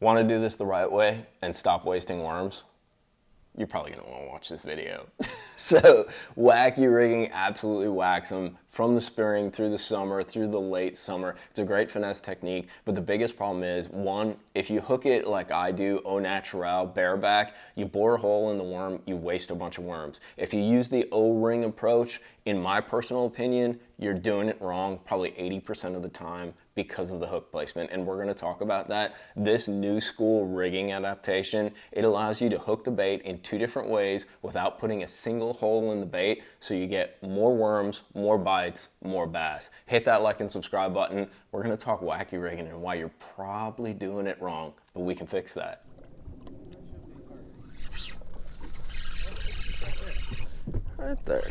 Want to do this the right way and stop wasting worms? You're probably going to want to watch this video. So Wacky Rigging absolutely whacks them from the spring through the summer, through the late summer. It's a great finesse technique, but the biggest problem is, one, if you hook it like I do, au naturel, bareback, you bore a hole in the worm, you waste a bunch of worms. If you use the O-ring approach, in my personal opinion, you're doing it wrong probably 80% of the time because of the hook placement, and we're going to talk about that. This new school rigging adaptation, it allows you to hook the bait in two different ways without putting a single hole in the bait, so you get more worms, more bites, more bass. Hit that like and subscribe button. We're going to talk wacky rigging and why you're probably doing it wrong, but we can fix that. Right there.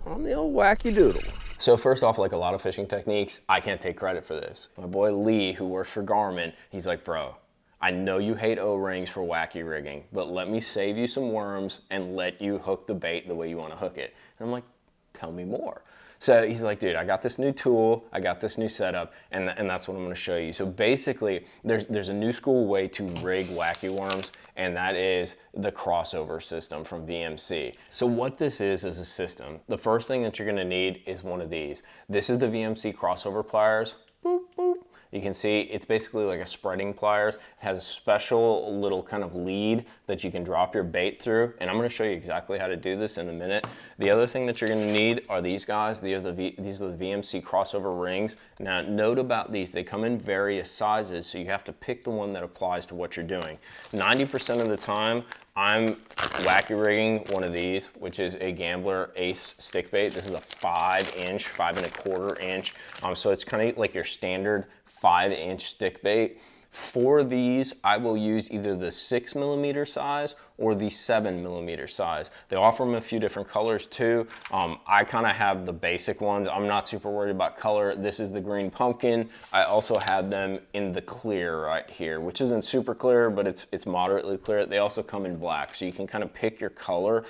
On the old wacky doodle. So first off, like a lot of fishing techniques, I can't take credit for this. My boy Lee, who works for Garmin, he's like, bro, I know you hate O-rings for wacky rigging, but let me save you some worms and let you hook the bait the way you want to hook it. And I'm like, tell me more. So he's like, dude, I got this new tool, I got this new setup, and that's what I'm going to show you. So basically, there's a new school way to rig wacky worms, and that is the crossover system from VMC. So what this is a system. The first thing that you're going to need is one of these. This is the VMC crossover pliers. Boop, boop. You can see it's basically like a spreading pliers. It has a special little kind of lead that you can drop your bait through, and I'm going to show you exactly how to do this in a minute. The other thing that you're going to need are these guys. These are the VMC crossover rings. Now note about these, they come in various sizes, so you have to pick the one that applies to what you're doing. 90% of the time, I'm wacky rigging one of these, which is a Gambler Ace stick bait. This is a 5-inch, 5¼ inch. So it's kind of like your standard 5-inch stick bait. For these, I will use either the 6mm size or the 7mm size. They offer them a few different colors too. I kind of have the basic ones. I'm not super worried about color. This is the green pumpkin. I also have them in the clear right here, which isn't super clear, but it's moderately clear. They also come in black, so you can kind of pick your color.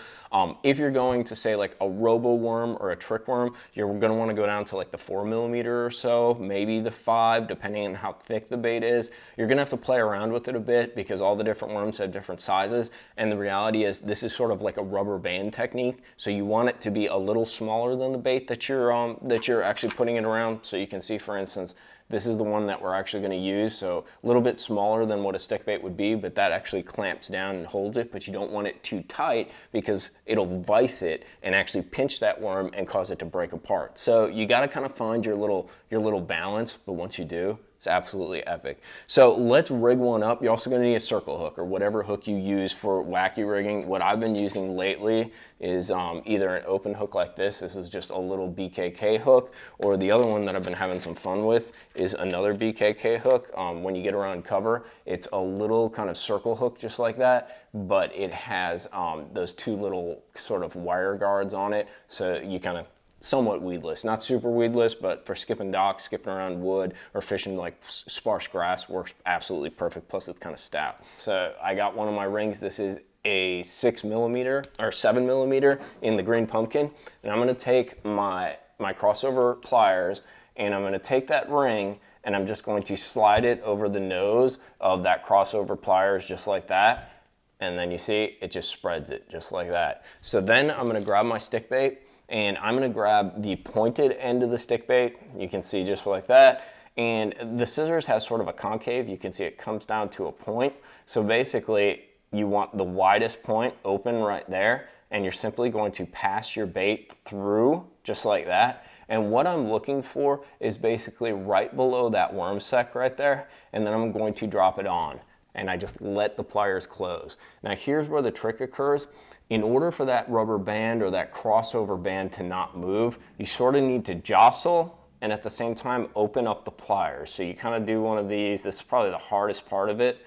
If you're going to say like a robo worm or a trick worm, you're gonna wanna go down to like the 4mm or so, maybe the 5, depending on how thick the bait is. You're gonna have to play around with it a bit because all the different worms have different sizes. And the reality is this is sort of like a rubber band technique. So you want it to be a little smaller than the bait that you're actually putting it around. So you can see, for instance, this is the one that we're actually going to use. So a little bit smaller than what a stick bait would be, but that actually clamps down and holds it, but you don't want it too tight because it'll vice it and actually pinch that worm and cause it to break apart. So you got to kind of find your little balance, but once you do, it's absolutely epic. So let's rig one up. You're also going to need a circle hook or whatever hook you use for wacky rigging. What I've been using lately is either an open hook like this. This is just a little BKK hook, or the other one that I've been having some fun with is another BKK hook. When you get around cover, it's a little kind of circle hook just like that, but it has those two little sort of wire guards on it, so you kind of somewhat weedless, not super weedless, but for skipping docks, skipping around wood, or fishing like sparse grass works absolutely perfect. Plus it's kind of stout. So I got one of my rings. This is a 6mm or 7mm in the green pumpkin, and I'm going to take my crossover pliers, and I'm going to take that ring, and I'm just going to slide it over the nose of that crossover pliers just like that, and then you see it just spreads it just like that. So then I'm going to grab my stick bait, and I'm gonna grab the pointed end of the stick bait. You can see just like that. And the scissors has sort of a concave. You can see it comes down to a point. So basically, you want the widest point open right there, and you're simply going to pass your bait through just like that. And what I'm looking for is basically right below that worm sac right there, and then I'm going to drop it on. And I just let the pliers close. Now here's where the trick occurs. In order for that rubber band or that crossover band to not move, you sort of need to jostle and at the same time open up the pliers. So you kind of do one of these. This is probably the hardest part of it,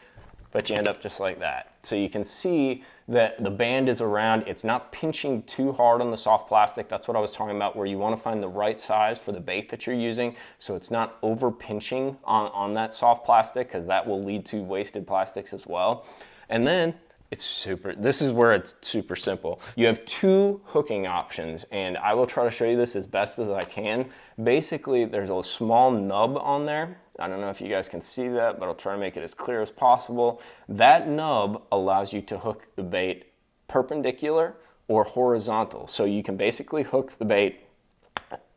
but you end up just like that. So you can see that the band is around. It's not pinching too hard on the soft plastic. That's what I was talking about, where you want to find the right size for the bait that you're using, so it's not over pinching on that soft plastic, because that will lead to wasted plastics as well. And then This is where it's super simple. You have two hooking options, and I will try to show you this as best as I can. Basically, there's a small nub on there. I don't know if you guys can see that, but I'll try to make it as clear as possible. That nub allows you to hook the bait perpendicular or horizontal. So you can basically hook the bait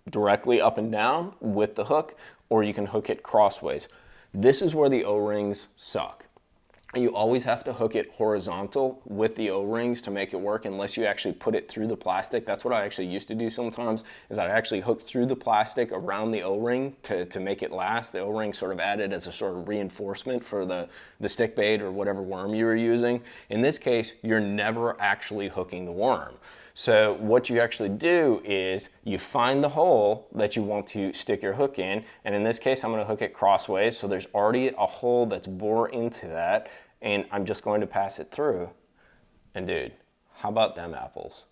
directly up and down with the hook, or you can hook it crossways. This is where the O-rings suck. You always have to hook it horizontal with the O-rings to make it work, unless you actually put it through the plastic. That's what I actually used to do sometimes, is I actually hooked through the plastic around the O-ring to make it last. The O-ring sort of added as a sort of reinforcement for the stick bait or whatever worm you were using. In this case, you're never actually hooking the worm. So what you actually do is you find the hole that you want to stick your hook in, and in this case I'm going to hook it crossways, so there's already a hole that's bore into that, and I'm just going to pass it through. And dude, how about them apples?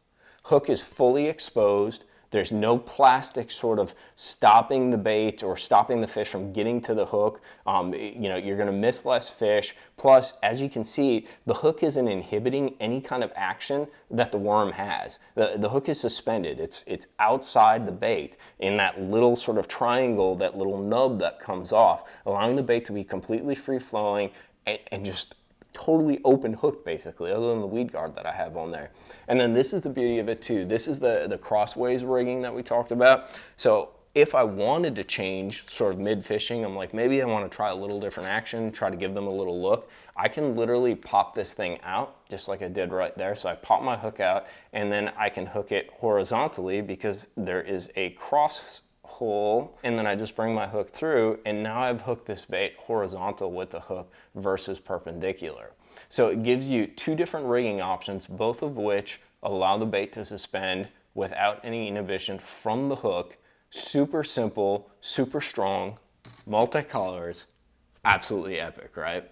Hook is fully exposed. There's no plastic sort of stopping the bait or stopping the fish from getting to the hook. You know, you're gonna miss less fish. Plus, as you can see, the hook isn't inhibiting any kind of action that the worm has. The hook is suspended. It's outside the bait in that little sort of triangle, that little nub that comes off, allowing the bait to be completely free-flowing and just totally open hook, basically, other than the weed guard that I have on there. And then this is the beauty of it too. This is the crossways rigging that we talked about. So if I wanted to change sort of mid-fishing, I'm like, maybe I want to try a little different action, try to give them a little look, I can literally pop this thing out just like I did right there. So I pop my hook out, and then I can hook it horizontally because there is a cross hole, and then I just bring my hook through, and now I've hooked this bait horizontal with the hook versus perpendicular. So it gives you two different rigging options, both of which allow the bait to suspend without any inhibition from the hook. Super simple, super strong, multicolors, absolutely epic, right?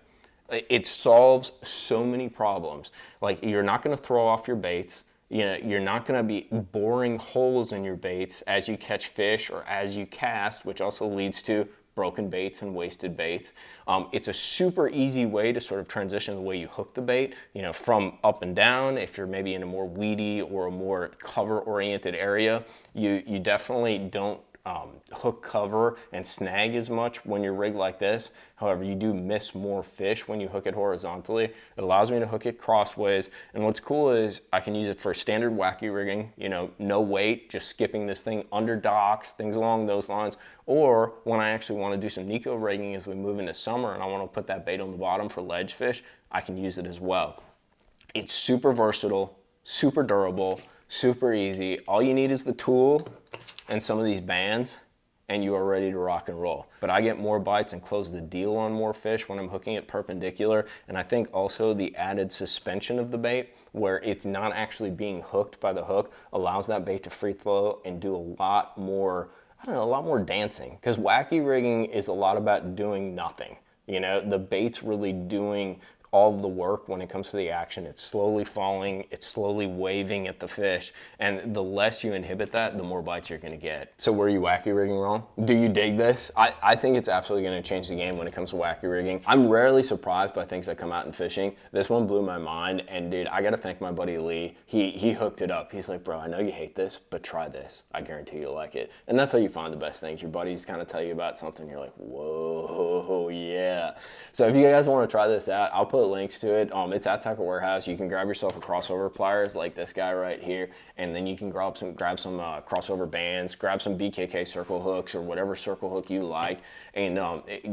It solves so many problems. Like, you're not going to throw off your baits. You know, you're not going to be boring holes in your baits as you catch fish or as you cast, which also leads to broken baits and wasted baits. It's a super easy way to sort of transition the way you hook the bait, you know, from up and down. If you're maybe in a more weedy or a more cover-oriented area, you definitely don't hook cover and snag as much when you're rigged like this. However, you do miss more fish when you hook it horizontally. It allows me to hook it crossways, and what's cool is I can use it for standard wacky rigging, you know, no weight, just skipping this thing under docks, things along those lines. Or when I actually want to do some Nico rigging as we move into summer and I want to put that bait on the bottom for ledge fish, I can use it as well. It's super versatile, super durable, super easy. All you need is the tool and some of these bands, and you are ready to rock and roll. But I get more bites and close the deal on more fish when I'm hooking it perpendicular. And I think also the added suspension of the bait, where it's not actually being hooked by the hook, allows that bait to free flow and do a lot more, I don't know, a lot more dancing. Because wacky rigging is a lot about doing nothing. You know, the bait's really doing all of the work when it comes to the action. It's slowly falling, it's slowly waving at the fish, and the less you inhibit that, the more bites you're gonna get. So were you wacky rigging wrong? Do you dig this? I think it's absolutely gonna change the game when it comes to wacky rigging. I'm rarely surprised by things that come out in fishing. This one blew my mind, and dude, I gotta thank my buddy Lee. He hooked it up. He's like, bro, I know you hate this, but try this. I guarantee you'll like it. And that's how you find the best things. Your buddies kind of tell you about something, you're like, whoa, yeah. So if you guys wanna try this out, I'll put links to it. It's at Tackle Warehouse. You can grab yourself a crossover pliers like this guy right here, and then you can grab some crossover bands, grab some BKK circle hooks or whatever circle hook you like, and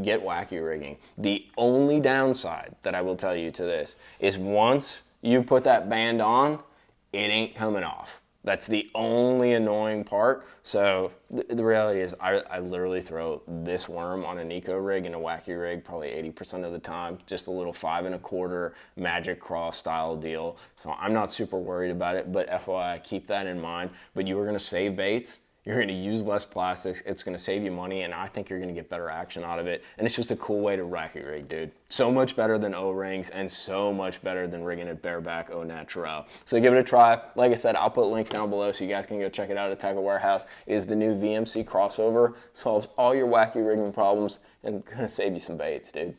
get wacky rigging. The only downside that I will tell you to this is once you put that band on, it ain't coming off. That's the only annoying part. So the reality is I literally throw this worm on a Nico rig and a wacky rig probably 80% of the time, just a little 5 1/4 magic cross style deal. So I'm not super worried about it, but FYI, keep that in mind. But you are gonna save baits. You're gonna use less plastics, it's gonna save you money, and I think you're gonna get better action out of it. And it's just a cool way to wacky rig, dude. So much better than O-rings, and so much better than rigging it bareback au naturel. So give it a try. Like I said, I'll put links down below so you guys can go check it out at Tackle Warehouse. It is the new VMC crossover. Solves all your wacky rigging problems and gonna save you some baits, dude.